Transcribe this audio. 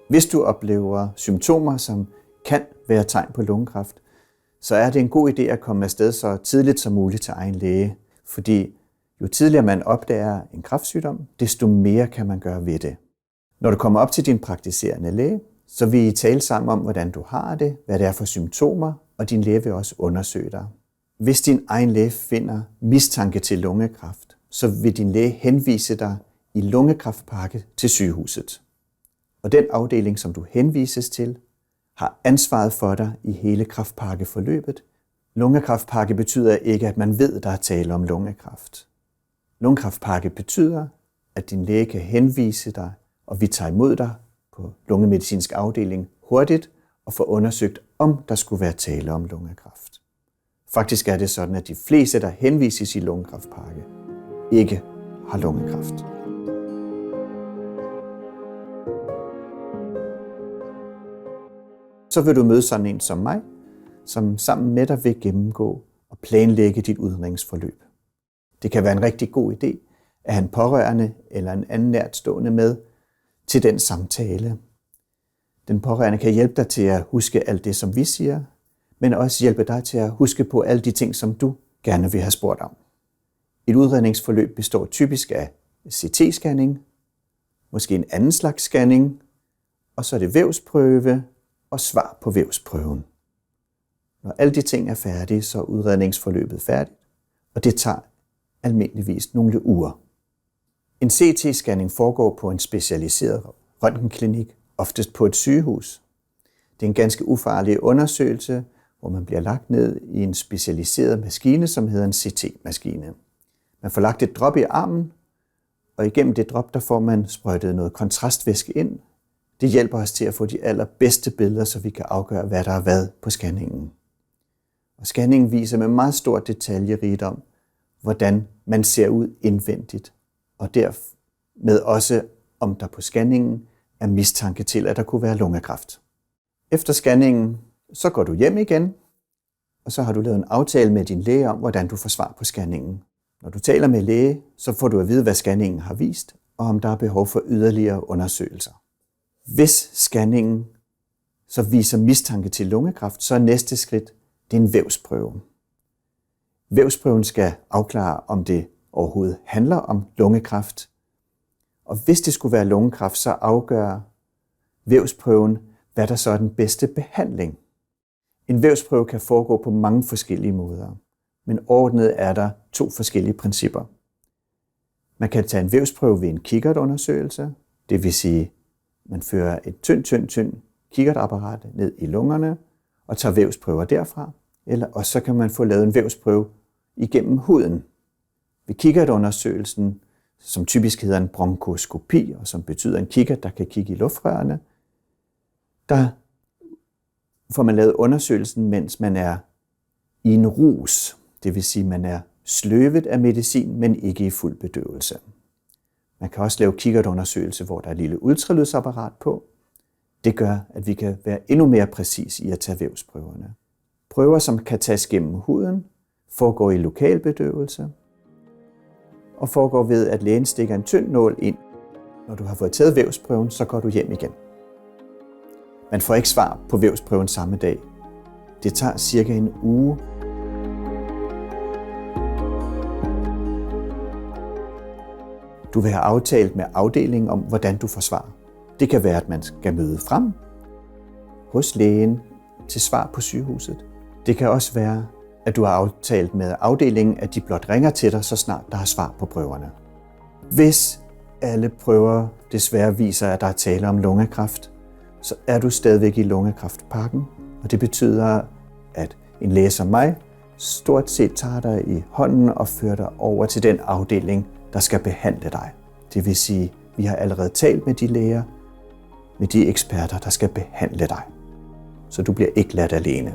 Hvis du oplever symptomer, som kan være tegn på lungekræft, så er det en god idé at komme afsted så tidligt som muligt til egen læge, fordi jo tidligere man opdager en kræftsygdom, desto mere kan man gøre ved det. Når du kommer op til din praktiserende læge, så vil I tale sammen om, hvordan du har det, hvad det er for symptomer, og din læge vil også undersøge dig. Hvis din egen læge finder mistanke til lungekræft, så vil din læge henvise dig i lungekræftpakke til sygehuset. Og den afdeling, som du henvises til, har ansvaret for dig i hele kræftpakkeforløbet. Lungekræftpakke betyder ikke, at man ved, der er tale om lungekræft. Lungekræftpakke betyder, at din læge kan henvise dig, og vi tager imod dig på lungemedicinsk afdeling hurtigt og får undersøgt, om der skulle være tale om lungekræft. Faktisk er det sådan, at de fleste, der henvises i lungekræftpakke, ikke har lungekræft. Så vil du møde sådan en som mig, som sammen med dig vil gennemgå og planlægge dit udredningsforløb. Det kan være en rigtig god idé at have en pårørende eller en anden nærtstående med til den samtale. Den pårørende kan hjælpe dig til at huske alt det, som vi siger, men også hjælpe dig til at huske på alle de ting, som du gerne vil have spurgt om. Et udredningsforløb består typisk af CT-scanning, måske en anden slags scanning, og så er det vævsprøve og svar på vævsprøven. Når alle de ting er færdige, så er udredningsforløbet færdigt, og det tager almindeligvis nogle uger. En CT-scanning foregår på en specialiseret røntgenklinik, oftest på et sygehus. Det er en ganske ufarlig undersøgelse, hvor man bliver lagt ned i en specialiseret maskine, som hedder en CT-maskine. Man får lagt et drop i armen, og igennem det drop, der får man sprøjtet noget kontrastvæske ind. Det hjælper os til at få de allerbedste billeder, så vi kan afgøre, hvad der er hvad på scanningen. Og scanningen viser med meget stor detaljerigdom, hvordan man ser ud indvendigt, og dermed også, om der på scanningen er mistanke til, at der kunne være lungekræft. Efter scanningen, så går du hjem igen, og så har du lavet en aftale med din læge om, hvordan du får svar på scanningen. Når du taler med læge, så får du at vide, hvad scanningen har vist, og om der er behov for yderligere undersøgelser. Hvis scanningen så viser mistanke til lungekræft, så er næste skridt det er en vævsprøve. Vævsprøven skal afklare, om det overhovedet handler om lungekræft. Og hvis det skulle være lungekræft, så afgør vævsprøven, hvad der så er den bedste behandling. En vævsprøve kan foregå på mange forskellige måder, men overordnet er der 2 forskellige principper. Man kan tage en vævsprøve ved en kikkertundersøgelse, det vil sige, man fører et tyndt kikkertapparat ned i lungerne og tager vævsprøver derfra, eller også så kan man få lavet en vævsprøve igennem huden. Ved kikkertundersøgelsen, som typisk hedder en bronkoskopi, og som betyder en kikkert, der kan kigge i luftrørene, der får man lavet undersøgelsen, mens man er i en rus. Det vil sige, at man er sløvet af medicin, men ikke i fuld bedøvelse. Man kan også lave kikkertundersøgelse, hvor der er et lille ultralydsapparat på. Det gør, at vi kan være endnu mere præcis i at tage vævsprøverne. Prøver, som kan tages gennem huden, foregår i lokalbedøvelse og foregår ved, at lægen stikker en tynd nål ind. Når du har fået taget vævsprøven, så går du hjem igen. Man får ikke svar på vævsprøven samme dag. Det tager cirka en uge. Du vil have aftalt med afdelingen om, hvordan du får svar. Det kan være, at man skal møde frem hos lægen til svar på sygehuset. Det kan også være, at du har aftalt med afdelingen, at de blot ringer til dig, så snart der er svar på prøverne. Hvis alle prøver desværre viser, at der er tale om lungekræft, så er du stadigvæk i lungekræftpakken, og det betyder, at en læge som mig stort set tager dig i hånden og fører dig over til den afdeling, der skal behandle dig. Det vil sige, at vi har allerede talt med de læger, med de eksperter, der skal behandle dig. Så du bliver ikke ladt alene.